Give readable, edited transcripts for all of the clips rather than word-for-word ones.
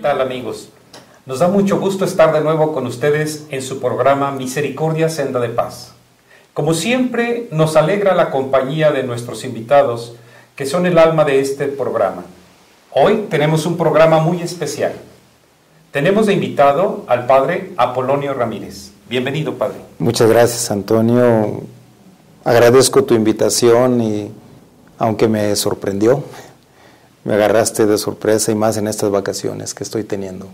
tal, amigos? Nos da mucho gusto estar de nuevo con ustedes en su programa Misericordia Senda de Paz. Como siempre, nos alegra la compañía de nuestros invitados, que son el alma de este programa. Hoy tenemos un programa muy especial. Tenemos de invitado al Padre Apolonio Ramírez. Bienvenido, Padre. Muchas gracias, Antonio. Agradezco tu invitación y, aunque me sorprendió, me agarraste de sorpresa y más en estas vacaciones que estoy teniendo.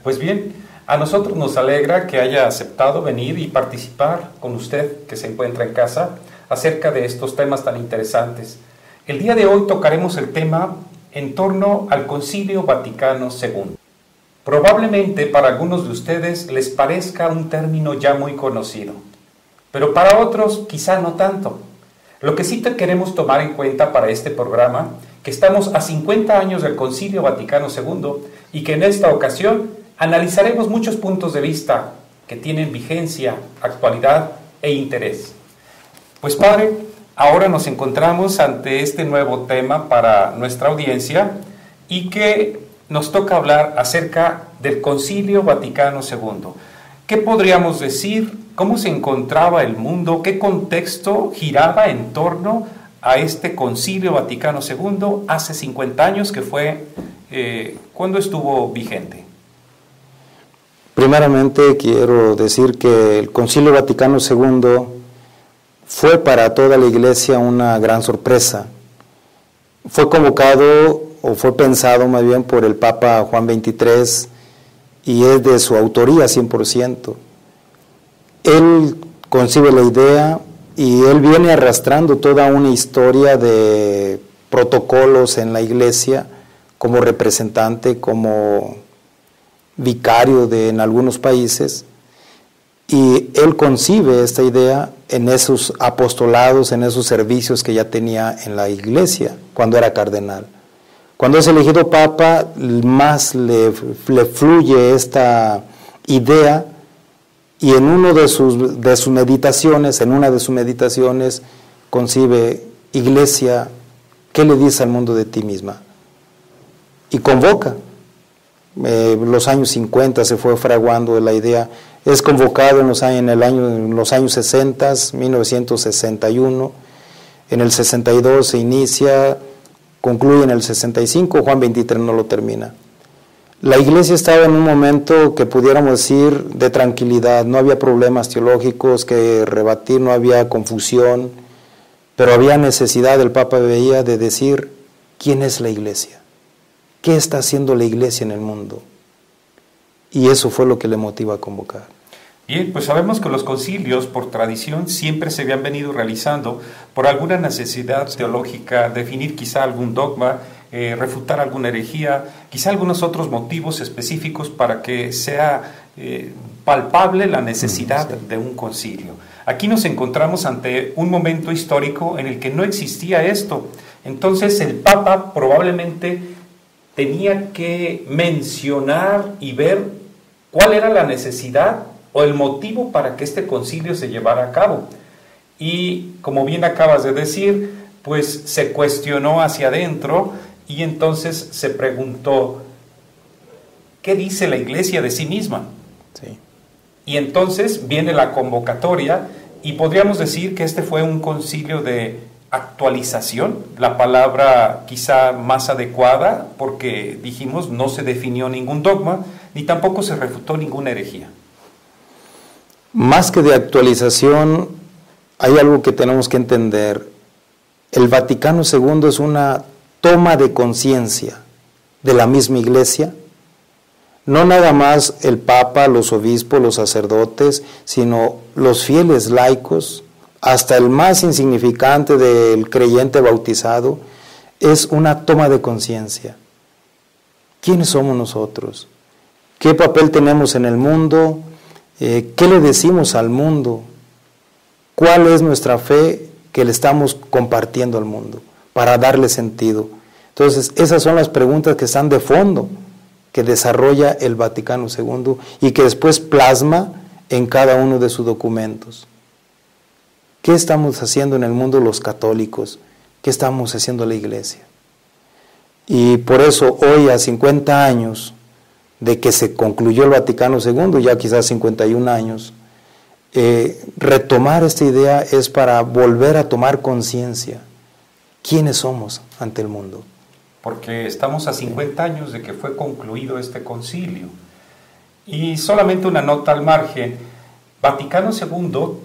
Pues bien, a nosotros nos alegra que haya aceptado venir y participar con usted, que se encuentra en casa, acerca de estos temas tan interesantes. El día de hoy tocaremos el tema en torno al Concilio Vaticano II. Probablemente para algunos de ustedes les parezca un término ya muy conocido, pero para otros quizá no tanto. Lo que sí queremos tomar en cuenta para este programa, que estamos a 50 años del Concilio Vaticano II y que en esta ocasión analizaremos muchos puntos de vista que tienen vigencia, actualidad e interés. Pues Padre, ahora nos encontramos ante este nuevo tema para nuestra audiencia y que nos toca hablar acerca del Concilio Vaticano II. ¿Qué podríamos decir? ¿Cómo se encontraba el mundo? ¿Qué contexto giraba en torno a este Concilio Vaticano II hace 50 años que fue cuando estuvo vigente? Primeramente quiero decir que el Concilio Vaticano II fue para toda la Iglesia una gran sorpresa. Fue convocado o fue pensado más bien por el Papa Juan XXIII y es de su autoría 100%. Él concibe la idea y él viene arrastrando toda una historia de protocolos en la Iglesia como representante, como vicario en algunos países, y él concibe esta idea en esos apostolados, en esos servicios que ya tenía en la Iglesia cuando era cardenal. Cuando es elegido Papa, más le fluye esta idea. Y en una de sus meditaciones, concibe: Iglesia, ¿qué le dice al mundo de ti misma? Y convoca. Los años 50 se fue fraguando la idea. Es convocado en los años 60, 1961. En el 62 se inicia, concluye en el 65, Juan XXIII no lo termina. La Iglesia estaba en un momento que pudiéramos decir de tranquilidad, no había problemas teológicos que rebatir, no había confusión, pero había necesidad, el Papa veía, de decir: ¿quién es la Iglesia? ¿Qué está haciendo la Iglesia en el mundo? Y eso fue lo que le motiva a convocar. Bien, pues sabemos que los concilios, por tradición, siempre se habían venido realizando por alguna necesidad teológica, definir quizá algún dogma, refutar alguna herejía, quizá algunos otros motivos específicos para que sea palpable la necesidad de un concilio. Aquí nos encontramos ante un momento histórico en el que no existía esto. Entonces el Papa probablemente tenía que mencionar y ver cuál era la necesidad o el motivo para que este concilio se llevara a cabo. Y como bien acabas de decir, pues se cuestionó hacia adentro y entonces se preguntó: ¿qué dice la Iglesia de sí misma? Sí. Y entonces viene la convocatoria y podríamos decir que este fue un concilio de actualización, la palabra quizá más adecuada, porque dijimos no se definió ningún dogma ni tampoco se refutó ninguna herejía. Más que de actualización, hay algo que tenemos que entender. El Vaticano II es una toma de conciencia de la misma Iglesia, no nada más el Papa, los obispos, los sacerdotes, sino los fieles laicos, hasta el más insignificante del creyente bautizado. Es una toma de conciencia. ¿Quiénes somos nosotros? ¿Qué papel tenemos en el mundo? ¿Qué le decimos al mundo? ¿Cuál es nuestra fe que le estamos compartiendo al mundo para darle sentido? Entonces, esas son las preguntas que están de fondo, que desarrolla el Vaticano II y que después plasma en cada uno de sus documentos. ¿Qué estamos haciendo en el mundo los católicos? ¿Qué estamos haciendo la Iglesia? Y por eso hoy, a 50 años de que se concluyó el Vaticano II, ya quizás 51 años, retomar esta idea es para volver a tomar conciencia. ¿Quiénes somos ante el mundo? Porque estamos a 50 años de que fue concluido este concilio. Y solamente una nota al margen, Vaticano II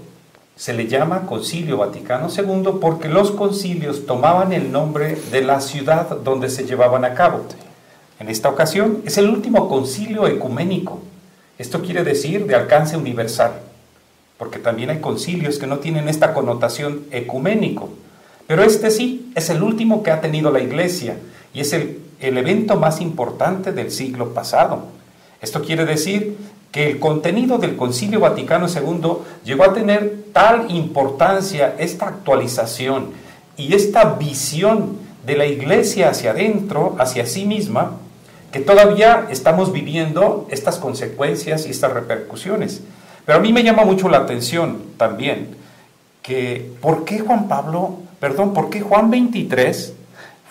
se le llama Concilio Vaticano II porque los concilios tomaban el nombre de la ciudad donde se llevaban a cabo. En esta ocasión es el último concilio ecuménico. Esto quiere decir de alcance universal, porque también hay concilios que no tienen esta connotación ecuménico. Pero este sí, es el último que ha tenido la Iglesia y es el evento más importante del siglo pasado. Esto quiere decir que el contenido del Concilio Vaticano II llegó a tener tal importancia, esta actualización y esta visión de la Iglesia hacia adentro, hacia sí misma, que todavía estamos viviendo estas consecuencias y estas repercusiones. Pero a mí me llama mucho la atención también que ¿por qué Juan 23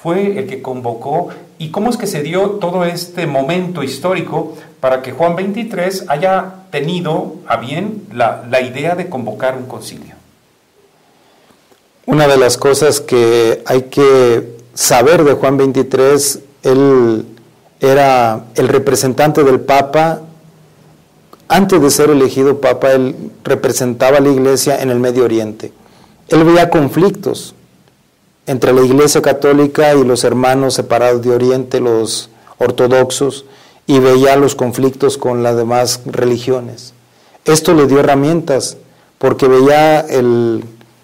fue el que convocó y cómo es que se dio todo este momento histórico para que Juan 23 haya tenido a bien la idea de convocar un concilio? Una de las cosas que hay que saber de Juan 23, él era el representante del Papa. Antes de ser elegido Papa, él representaba a la Iglesia en el Medio Oriente. Él veía conflictos entre la Iglesia Católica y los hermanos separados de Oriente, los ortodoxos, y veía los conflictos con las demás religiones. Esto le dio herramientas, porque veía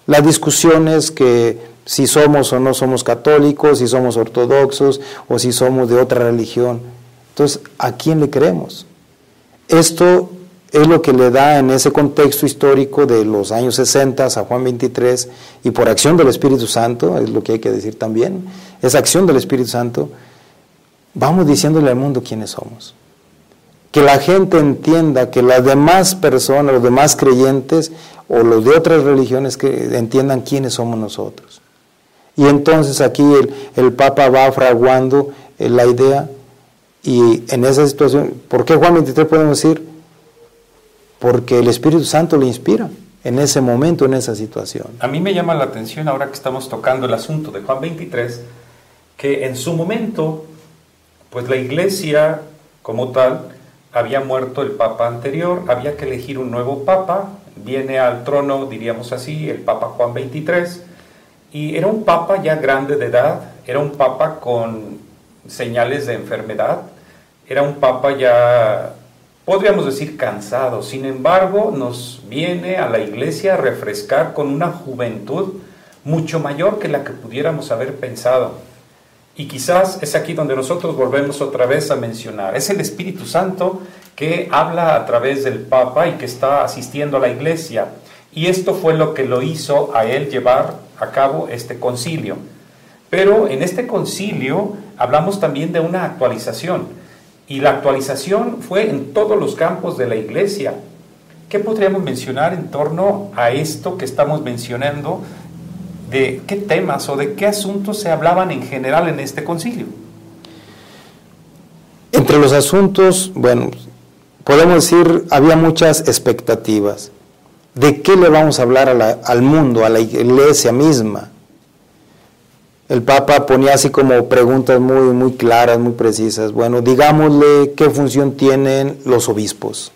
las discusiones que si somos o no somos católicos, si somos ortodoxos o si somos de otra religión. Entonces, ¿a quién le creemos? Esto es lo que le da en ese contexto histórico de los años 60 a Juan 23, y por acción del Espíritu Santo, es lo que hay que decir también, esa acción del Espíritu Santo, vamos diciéndole al mundo quiénes somos. Que la gente entienda, que las demás personas, los demás creyentes o los de otras religiones que entiendan quiénes somos nosotros. Y entonces aquí el Papa va fraguando la idea, y en esa situación, ¿por qué Juan 23 podemos decir? Porque el Espíritu Santo le inspira en ese momento, en esa situación. A mí me llama la atención, ahora que estamos tocando el asunto de Juan 23, que en su momento, pues la Iglesia como tal, había muerto el Papa anterior, había que elegir un nuevo Papa, viene al trono, diríamos así, el Papa Juan 23, y era un Papa ya grande de edad, era un Papa con señales de enfermedad, era un Papa ya, podríamos decir, cansado. Sin embargo, nos viene a la Iglesia a refrescar con una juventud mucho mayor que la que pudiéramos haber pensado. Y quizás es aquí donde nosotros volvemos otra vez a mencionar. Es el Espíritu Santo que habla a través del Papa y que está asistiendo a la Iglesia. Y esto fue lo que lo hizo a él llevar a cabo este concilio. Pero en este concilio hablamos también de una actualización. Y la actualización fue en todos los campos de la Iglesia. ¿Qué podríamos mencionar en torno a esto que estamos mencionando? ¿De qué temas o de qué asuntos se hablaban en general en este concilio? Entre los asuntos, bueno, podemos decir, había muchas expectativas. ¿De qué le vamos a hablar al mundo, a la Iglesia misma? El Papa ponía así como preguntas muy claras, muy precisas. Bueno, digámosle qué función tienen los obispos.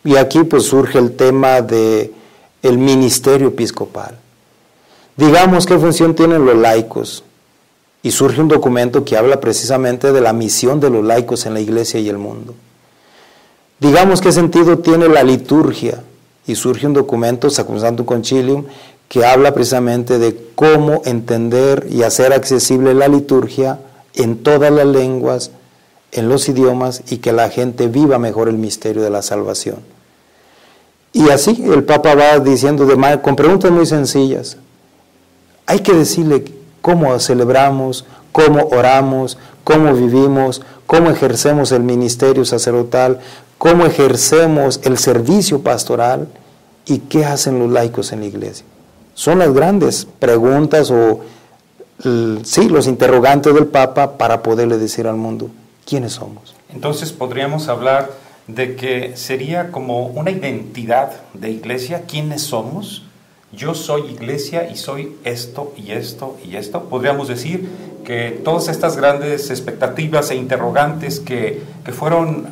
Y aquí pues surge el tema del ministerio episcopal. Digamos qué función tienen los laicos. Y surge un documento que habla precisamente de la misión de los laicos en la Iglesia y el mundo. Digamos qué sentido tiene la liturgia. Y surge un documento, Sacrosanctum Concilium, que habla precisamente de cómo entender y hacer accesible la liturgia en todas las lenguas, en los idiomas, y que la gente viva mejor el misterio de la salvación. Y así el Papa va diciendo con preguntas muy sencillas. Hay que decirle cómo celebramos, cómo oramos, cómo vivimos, cómo ejercemos el ministerio sacerdotal, cómo ejercemos el servicio pastoral y qué hacen los laicos en la Iglesia. Son las grandes preguntas los interrogantes del Papa para poderle decir al mundo quiénes somos. Entonces podríamos hablar de que sería como una identidad de iglesia. ¿Quiénes somos? Yo soy iglesia y soy esto y esto y esto. Podríamos decir que todas estas grandes expectativas e interrogantes que fueron,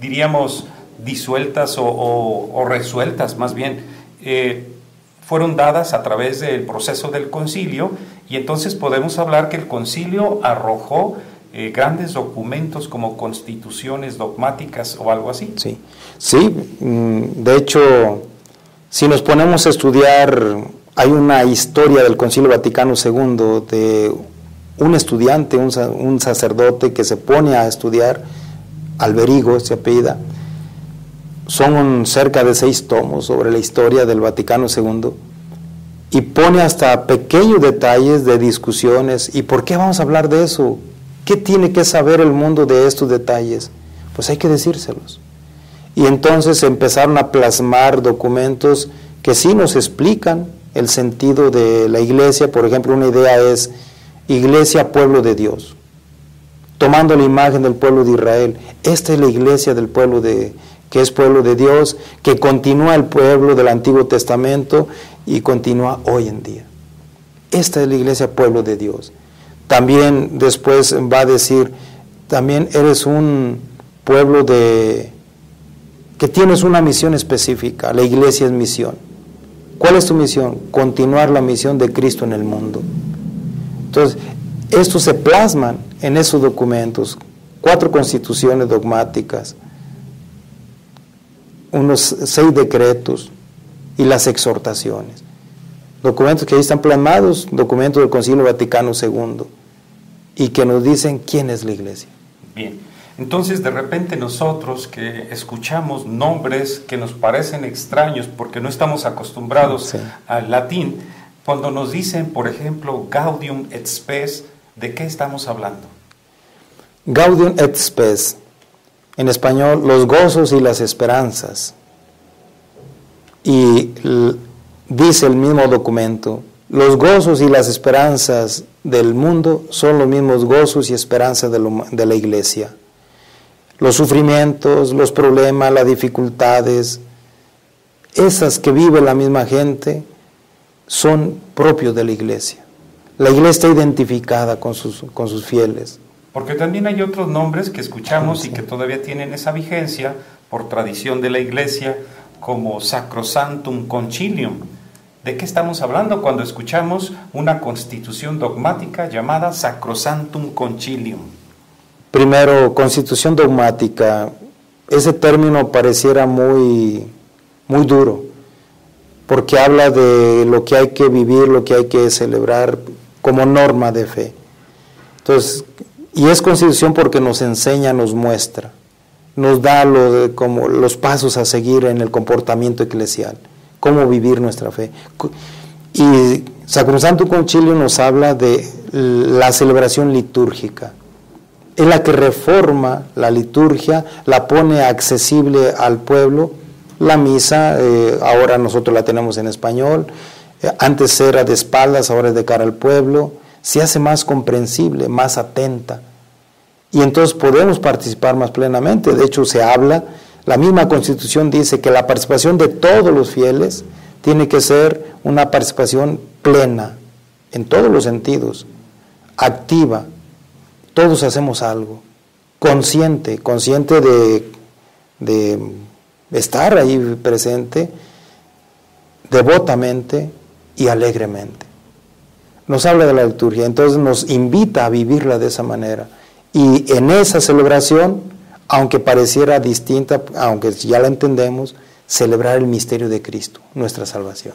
diríamos, disueltas o resueltas más bien, fueron dadas a través del proceso del concilio, y entonces podemos hablar que el concilio arrojó grandes documentos como constituciones dogmáticas o algo así. Sí, sí, de hecho, si nos ponemos a estudiar, hay una historia del Concilio Vaticano II de un estudiante, un sacerdote que se pone a estudiar, Alberigo se apellida. Son cerca de 6 tomos sobre la historia del Vaticano II, y pone hasta pequeños detalles de discusiones. ¿Y por qué vamos a hablar de eso? ¿Qué tiene que saber el mundo de estos detalles? Pues hay que decírselos. Y entonces empezaron a plasmar documentos que sí nos explican el sentido de la iglesia. Por ejemplo, una idea es iglesia, pueblo de Dios, tomando la imagen del pueblo de Israel. Esta es la iglesia del pueblo que es pueblo de Dios, que continúa el pueblo del Antiguo Testamento y continúa hoy en día. Esta es la iglesia, pueblo de Dios. También después va a decir, también eres un pueblo que tienes una misión específica. La iglesia es misión. ¿Cuál es tu misión? Continuar la misión de Cristo en el mundo. Entonces, estos se plasman en esos documentos, 4 constituciones dogmáticas, unos 6 decretos y las exhortaciones. Documentos que ahí están plasmados, documentos del Concilio Vaticano II, y que nos dicen quién es la iglesia. Bien, entonces de repente nosotros que escuchamos nombres que nos parecen extraños porque no estamos acostumbrados al latín, cuando nos dicen, por ejemplo, Gaudium et Spes, ¿de qué estamos hablando? Gaudium et Spes, en español, los gozos y las esperanzas. Y dice el mismo documento, los gozos y las esperanzas del mundo son los mismos gozos y esperanzas de la iglesia. Los sufrimientos, los problemas, las dificultades, esas que vive la misma gente, son propios de la iglesia. La iglesia está identificada con sus fieles. Porque también hay otros nombres que escuchamos y que todavía tienen esa vigencia por tradición de la iglesia, como Sacrosanctum Concilium. ¿De qué estamos hablando cuando escuchamos una constitución dogmática llamada Sacrosanctum Concilium? Primero, constitución dogmática. Ese término pareciera muy duro, porque habla de lo que hay que vivir, lo que hay que celebrar como norma de fe. Entonces, y es constitución porque nos enseña, nos muestra, nos da como los pasos a seguir en el comportamiento eclesial, cómo vivir nuestra fe. Y Sacrosanctum Concilium nos habla de la celebración litúrgica. Es la que reforma la liturgia, la pone accesible al pueblo. La misa, ahora nosotros la tenemos en español, antes era de espaldas, ahora es de cara al pueblo. Se hace más comprensible, más atenta, y entonces podemos participar más plenamente. De hecho, se habla, la misma Constitución dice que la participación de todos los fieles tiene que ser una participación plena, en todos los sentidos, activa. Todos hacemos algo, consciente de estar ahí presente, devotamente y alegremente. Nos habla de la liturgia, entonces nos invita a vivirla de esa manera. Y en esa celebración, aunque pareciera distinta, aunque ya la entendemos, celebrar el misterio de Cristo, nuestra salvación.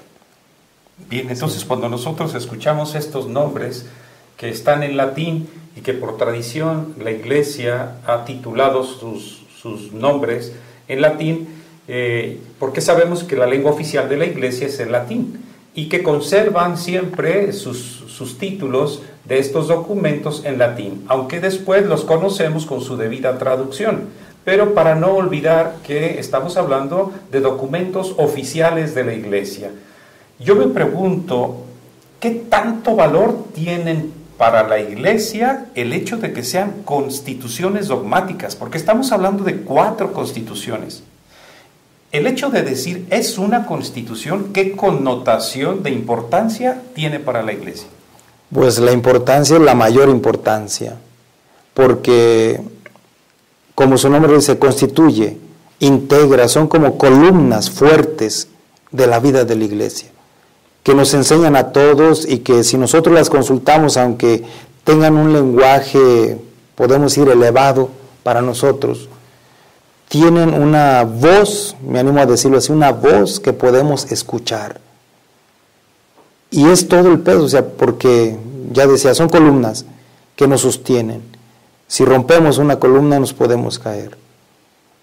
Bien, entonces cuando nosotros escuchamos estos nombres que están en latín y que por tradición la Iglesia ha titulado sus nombres en latín, porque sabemos que la lengua oficial de la Iglesia es el latín, y que conservan siempre sus títulos de estos documentos en latín, aunque después los conocemos con su debida traducción, pero para no olvidar que estamos hablando de documentos oficiales de la Iglesia. Yo me pregunto, ¿qué tanto valor tienen para la Iglesia el hecho de que sean constituciones dogmáticas? Porque estamos hablando de 4 constituciones. El hecho de decir es una constitución, ¿qué connotación de importancia tiene para la Iglesia? Pues la importancia es la mayor importancia, porque como su nombre dice, constituye, integra, son como columnas fuertes de la vida de la Iglesia, que nos enseñan a todos y que si nosotros las consultamos, aunque tengan un lenguaje, podemos decir, elevado para nosotros, tienen una voz, me animo a decirlo así, una voz que podemos escuchar. Y es todo el peso, o sea, porque ya decía, son columnas que nos sostienen. Si rompemos una columna nos podemos caer.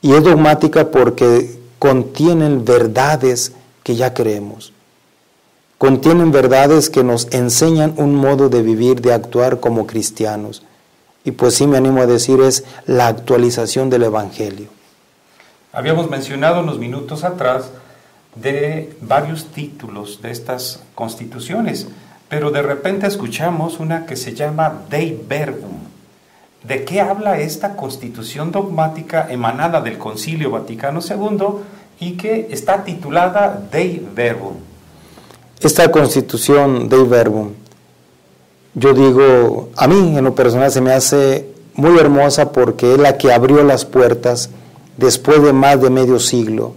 Y es dogmática porque contienen verdades que ya creemos. Contienen verdades que nos enseñan un modo de vivir, de actuar como cristianos. Y pues sí me animo a decir, es la actualización del Evangelio. Habíamos mencionado unos minutos atrás de varios títulos de estas constituciones, pero de repente escuchamos una que se llama Dei Verbum. ¿De qué habla esta constitución dogmática emanada del Concilio Vaticano II y que está titulada Dei Verbum? Esta constitución Dei Verbum, yo digo, a mí en lo personal se me hace muy hermosa porque es la que abrió las puertas después de más de medio siglo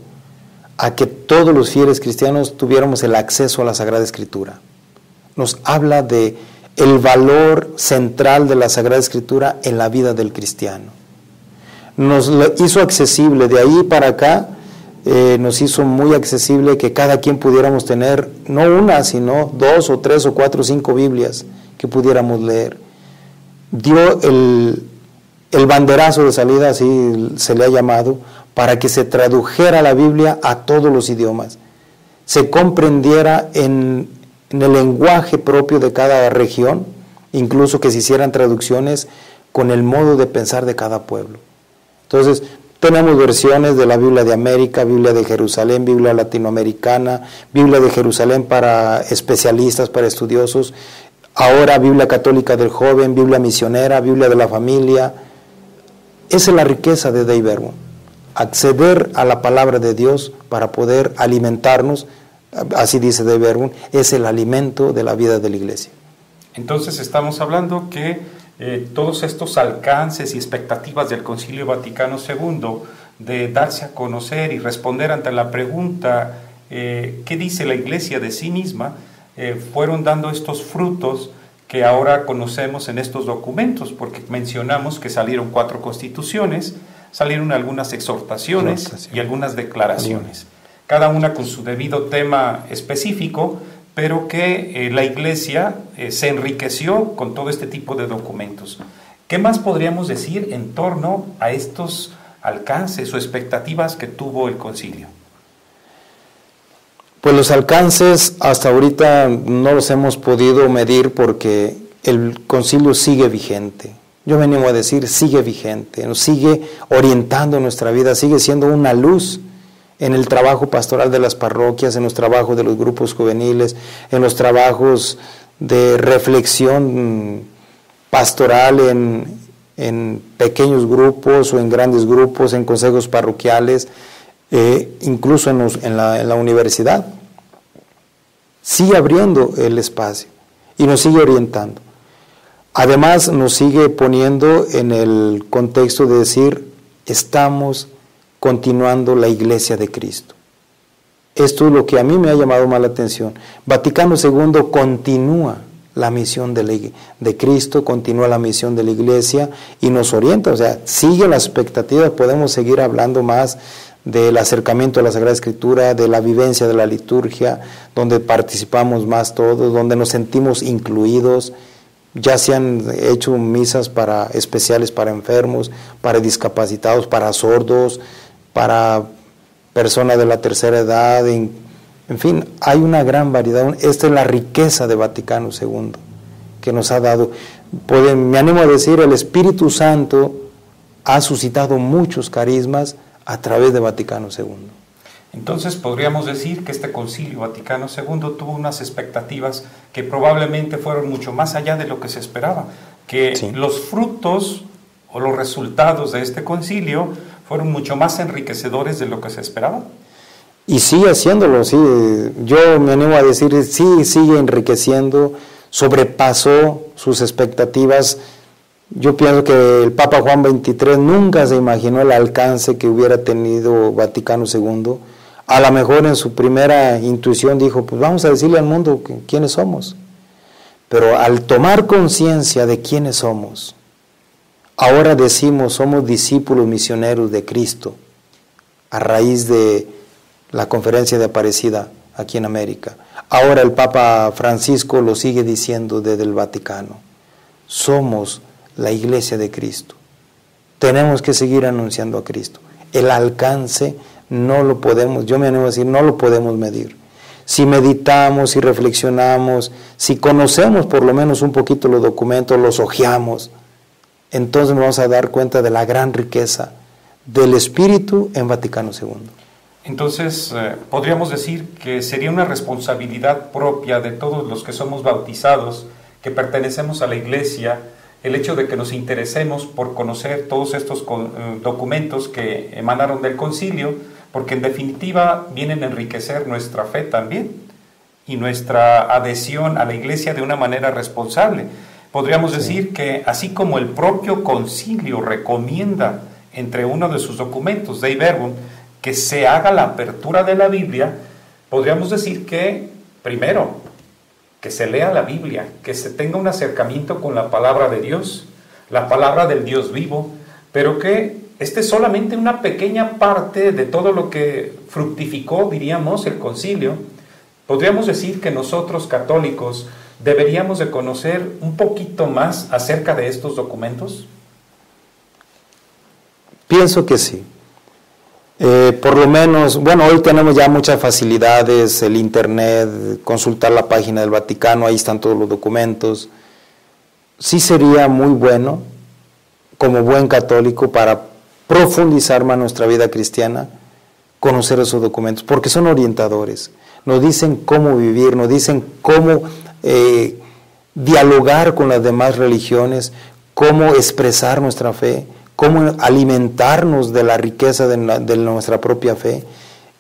a que todos los fieles cristianos tuviéramos el acceso a la Sagrada Escritura. Nos habla de el valor central de la Sagrada Escritura en la vida del cristiano. Nos lo hizo accesible, de ahí para acá nos hizo muy accesible que cada quien pudiéramos tener, no una, sino 2 o 3 o 4 o 5 Biblias que pudiéramos leer. Dio el banderazo de salida, así se le ha llamado, para que se tradujera la Biblia a todos los idiomas, se comprendiera en el lenguaje propio de cada región, incluso que se hicieran traducciones con el modo de pensar de cada pueblo. Entonces, tenemos versiones de la Biblia de América, Biblia de Jerusalén, Biblia latinoamericana, Biblia de Jerusalén para especialistas, para estudiosos, ahora Biblia católica del joven, Biblia misionera, Biblia de la familia. Esa es la riqueza de Dei Verbum, acceder a la palabra de Dios para poder alimentarnos, así dice Dei Verbum, es el alimento de la vida de la Iglesia. Entonces estamos hablando que todos estos alcances y expectativas del Concilio Vaticano II de darse a conocer y responder ante la pregunta ¿qué dice la Iglesia de sí misma? Fueron dando estos frutos que ahora conocemos en estos documentos, porque mencionamos que salieron 4 constituciones, salieron algunas exhortaciones y algunas declaraciones, cada una con su debido tema específico, pero que la Iglesia se enriqueció con todo este tipo de documentos. ¿Qué más podríamos decir en torno a estos alcances o expectativas que tuvo el concilio? Pues los alcances hasta ahorita no los hemos podido medir porque el concilio sigue vigente. Yo me animo a decir, sigue vigente, nos sigue orientando nuestra vida, sigue siendo una luz en el trabajo pastoral de las parroquias, en los trabajos de los grupos juveniles, en los trabajos de reflexión pastoral en pequeños grupos o en grandes grupos, en consejos parroquiales, incluso en la universidad. Sigue abriendo el espacio y nos sigue orientando. Además nos sigue poniendo en el contexto de decir, estamos continuando la Iglesia de Cristo. Esto es lo que a mí me ha llamado más la atención. Vaticano II continúa la misión de Cristo, continúa la misión de la Iglesia y nos orienta, o sea, sigue las expectativas, podemos seguir hablando más del acercamiento a la Sagrada Escritura, de la vivencia de la liturgia, donde participamos más todos, donde nos sentimos incluidos. Ya se han hecho misas especiales para enfermos, para discapacitados, para sordos, para personas de la tercera edad, en fin, hay una gran variedad. Esta es la riqueza de Vaticano II que nos ha dado. Me animo a decir, el Espíritu Santo ha suscitado muchos carismas a través de Vaticano II. Entonces podríamos decir que este Concilio Vaticano II tuvo unas expectativas que probablemente fueron mucho más allá de lo que se esperaba, que Sí. los frutos o los resultados de este concilio fueron mucho más enriquecedores de lo que se esperaba. Y sigue haciéndolo, sí. Yo me animo a decir, sí, sigue enriqueciendo, sobrepasó sus expectativas. Yo pienso que el Papa Juan XXIII nunca se imaginó el alcance que hubiera tenido Vaticano II. A lo mejor en su primera intuición dijo, pues vamos a decirle al mundo quiénes somos. Pero al tomar conciencia de quiénes somos, ahora decimos, somos discípulos misioneros de Cristo, a raíz de la conferencia de Aparecida aquí en América. Ahora el Papa Francisco lo sigue diciendo desde el Vaticano. Somos la Iglesia de Cristo. Tenemos que seguir anunciando a Cristo. El alcance no lo podemos, yo me animo a decir, no lo podemos medir. Si meditamos, si reflexionamos, si conocemos por lo menos un poquito los documentos, los hojeamos, entonces nos vamos a dar cuenta de la gran riqueza del Espíritu en Vaticano II. Entonces, podríamos decir que sería una responsabilidad propia de todos los que somos bautizados, que pertenecemos a la Iglesia, el hecho de que nos interesemos por conocer todos estos documentos que emanaron del concilio, porque en definitiva vienen a enriquecer nuestra fe también y nuestra adhesión a la Iglesia de una manera responsable. Podríamos decir que así como el propio concilio recomienda entre uno de sus documentos, Dei Verbum, que se haga la apertura de la Biblia, podríamos decir que, primero, que se lea la Biblia, que se tenga un acercamiento con la palabra de Dios, la palabra del Dios vivo, pero que esta es solamente una pequeña parte de todo lo que fructificó, diríamos, el concilio. Podríamos decir que nosotros católicos deberíamos de conocer un poquito más acerca de estos documentos. Pienso que sí. Por lo menos, bueno, hoy tenemos ya muchas facilidades, el internet, consultar la página del Vaticano, ahí están todos los documentos. Sí sería muy bueno, como buen católico, para profundizar más nuestra vida cristiana, conocer esos documentos, porque son orientadores, nos dicen cómo vivir, nos dicen cómo dialogar con las demás religiones, cómo expresar nuestra fe, cómo alimentarnos de la riqueza de nuestra propia fe.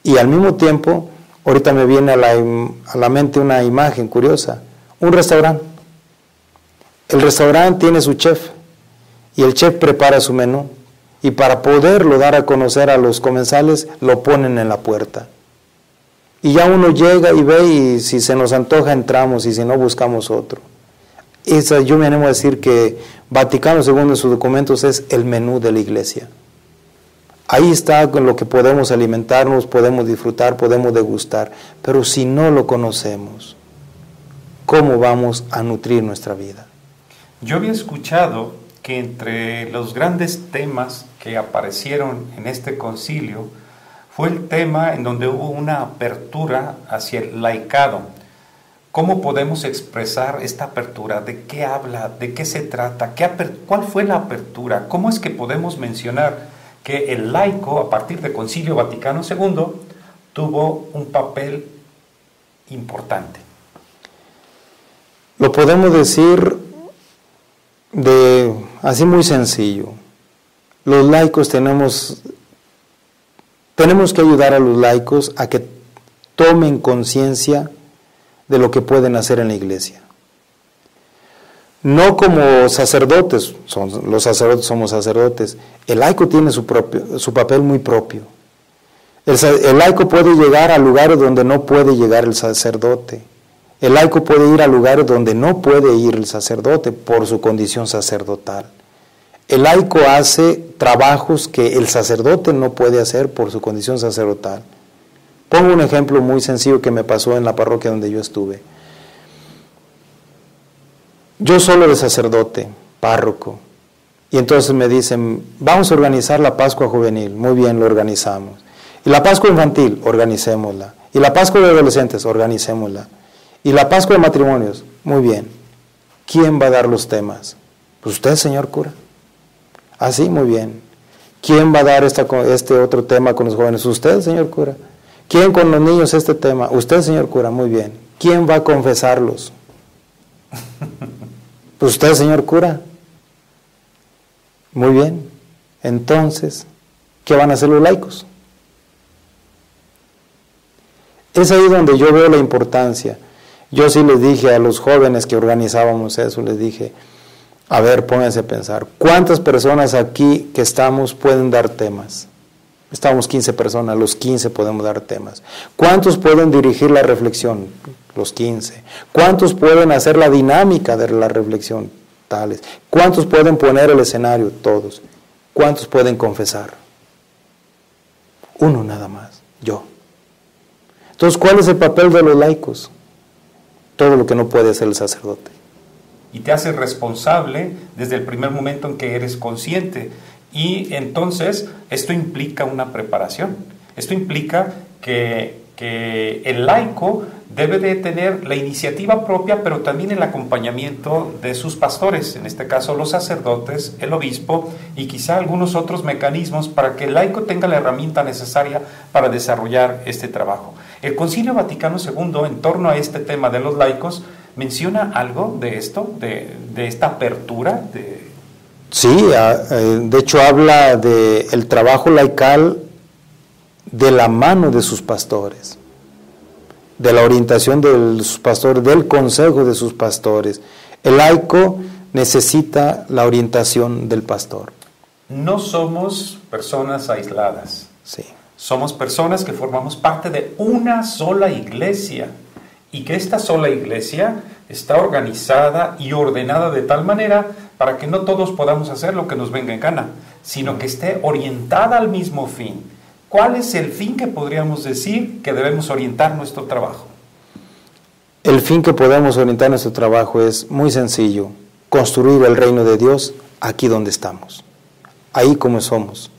Y al mismo tiempo, ahorita me viene a la mente una imagen curiosa, un restaurante. El restaurante tiene su chef y el chef prepara su menú y para poderlo dar a conocer a los comensales lo ponen en la puerta. Y ya uno llega y ve y si se nos antoja entramos y si no buscamos otro. Yo me animo a decir que Vaticano II en sus documentos es el menú de la Iglesia. Ahí está con lo que podemos alimentarnos, podemos disfrutar, podemos degustar, pero si no lo conocemos, ¿cómo vamos a nutrir nuestra vida? Yo había escuchado que entre los grandes temas que aparecieron en este concilio fue el tema en donde hubo una apertura hacia el laicado. ¿Cómo podemos expresar esta apertura? ¿De qué habla? ¿De qué se trata? ¿Cuál fue la apertura? ¿Cómo es que podemos mencionar que el laico, a partir del Concilio Vaticano II, tuvo un papel importante? Lo podemos decir así muy sencillo. Los laicos tenemos que ayudar a los laicos a que tomen conciencia de lo que pueden hacer en la iglesia. No como sacerdotes, los sacerdotes somos sacerdotes, el laico tiene su papel muy propio. El laico puede llegar a lugares donde no puede llegar el sacerdote. El laico puede ir a lugares donde no puede ir el sacerdote por su condición sacerdotal. El laico hace trabajos que el sacerdote no puede hacer por su condición sacerdotal. Pongo un ejemplo muy sencillo que me pasó en la parroquia donde yo estuve. Yo solo de sacerdote, párroco, y entonces me dicen, vamos a organizar la Pascua Juvenil. Muy bien, lo organizamos. Y la Pascua Infantil, organicémosla. Y la Pascua de Adolescentes, organicémosla. Y la Pascua de Matrimonios, muy bien. ¿Quién va a dar los temas? Pues usted, señor cura. Ah, sí, muy bien. ¿Quién va a dar este otro tema con los jóvenes? Usted, señor cura. ¿Quién con los niños este tema? Usted, señor cura, muy bien. ¿Quién va a confesarlos? Pues usted, señor cura. Muy bien. Entonces, ¿qué van a hacer los laicos? Es ahí donde yo veo la importancia. Yo sí les dije a los jóvenes que organizábamos eso, les dije, a ver, pónganse a pensar, ¿cuántas personas aquí que estamos pueden dar temas? Estamos 15 personas, los 15 podemos dar temas. ¿Cuántos pueden dirigir la reflexión? Los 15. ¿Cuántos pueden hacer la dinámica de la reflexión? Tales. ¿Cuántos pueden poner el escenario? Todos. ¿Cuántos pueden confesar? Uno nada más, yo. Entonces, ¿cuál es el papel de los laicos? Todo lo que no puede hacer el sacerdote. Y te haces responsable desde el primer momento en que eres consciente. Y entonces esto implica una preparación. Esto implica que el laico debe de tener la iniciativa propia, pero también el acompañamiento de sus pastores, en este caso los sacerdotes, el obispo y quizá algunos otros mecanismos para que el laico tenga la herramienta necesaria para desarrollar este trabajo. El Concilio Vaticano II, en torno a este tema de los laicos, menciona algo de esto, de esta apertura. Sí, de hecho habla del trabajo laical de la mano de sus pastores, de la orientación de sus pastores, del consejo de sus pastores. El laico necesita la orientación del pastor. No somos personas aisladas. Sí. Somos personas que formamos parte de una sola iglesia y que esta sola iglesia está organizada y ordenada de tal manera para que no todos podamos hacer lo que nos venga en gana, sino que esté orientada al mismo fin. ¿Cuál es el fin que podríamos decir que debemos orientar nuestro trabajo? El fin que podemos orientar nuestro trabajo es muy sencillo: construir el reino de Dios aquí donde estamos, ahí como somos,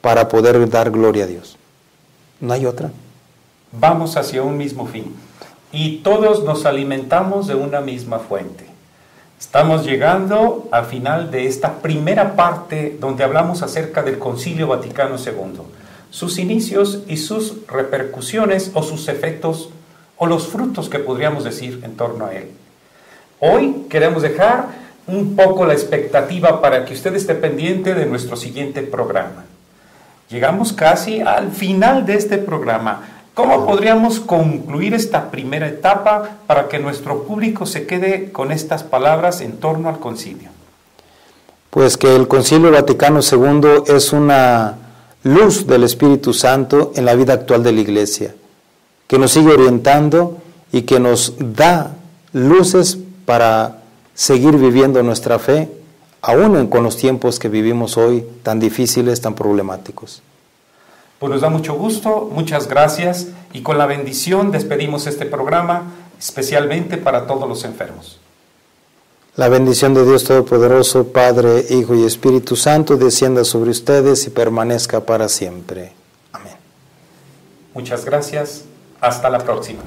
para poder dar gloria a Dios. No hay otra. Vamos hacia un mismo fin y todos nos alimentamos de una misma fuente. Estamos llegando al final de esta primera parte donde hablamos acerca del Concilio Vaticano II, sus inicios y sus repercusiones o sus efectos o los frutos que podríamos decir en torno a él. Hoy queremos dejar un poco la expectativa para que usted esté pendiente de nuestro siguiente programa. Llegamos casi al final de este programa. ¿Cómo podríamos concluir esta primera etapa para que nuestro público se quede con estas palabras en torno al concilio? Pues que el Concilio Vaticano II es una luz del Espíritu Santo en la vida actual de la Iglesia, que nos sigue orientando y que nos da luces para seguir viviendo nuestra fe, aún con los tiempos que vivimos hoy tan difíciles, tan problemáticos. Pues nos da mucho gusto, muchas gracias, y con la bendición despedimos este programa, especialmente para todos los enfermos. La bendición de Dios Todopoderoso, Padre, Hijo y Espíritu Santo, descienda sobre ustedes y permanezca para siempre. Amén. Muchas gracias, hasta la próxima.